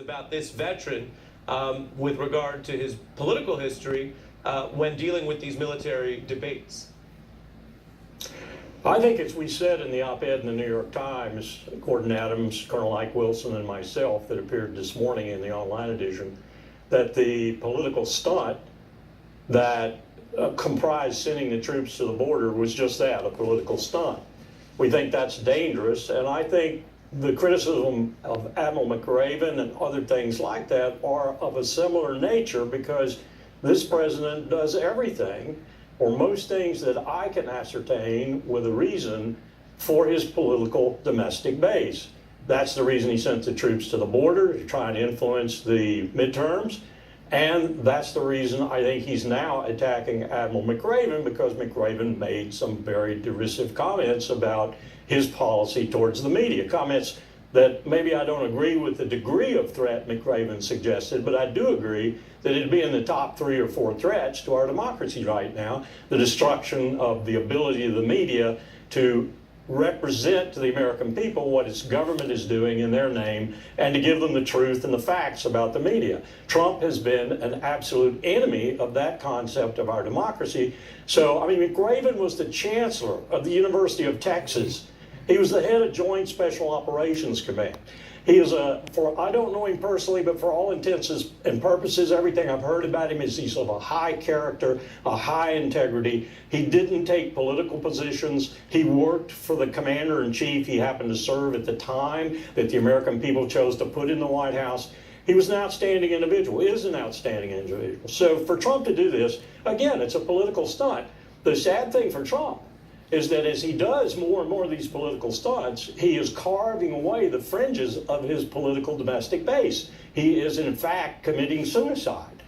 about this veteran with regard to his political history when dealing with these military debates? I think, as we said in the op-ed in the New York Times, Gordon Adams, Colonel Ike Wilson, and myself that appeared this morning in the online edition, that the political stunt that comprised sending the troops to the border was just that, a political stunt. We think that's dangerous, and I think the criticism of Admiral McRaven and other things like that are of a similar nature, because this president does everything, or most things that I can ascertain, with a reason for his political domestic base. That's the reason he sent the troops to the border, to try and influence the midterms. And that's the reason I think he's now attacking Admiral McRaven, because McRaven made some very derisive comments about his policy towards the media. Comments that maybe I don't agree with the degree of threat McRaven suggested, but I do agree that it'd be in the top 3 or 4 threats to our democracy right now: the destruction of the ability of the media to represent to the American people what its government is doing in their name, and to give them the truth and the facts about the media. Trump has been an absolute enemy of that concept of our democracy. So, I mean, McRaven was the chancellor of the University of Texas. He was the head of Joint Special Operations Command. He is I don't know him personally, but for all intents and purposes, everything I've heard about him is he's of a high character, a high integrity. He didn't take political positions. He worked for the commander-in-chief he happened to serve at the time that the American people chose to put in the White House. He was an outstanding individual, is an outstanding individual. So for Trump to do this, again, it's a political stunt. The sad thing for Trump is that as he does more and more of these political stunts, he is carving away the fringes of his political domestic base. He is, in fact, committing suicide.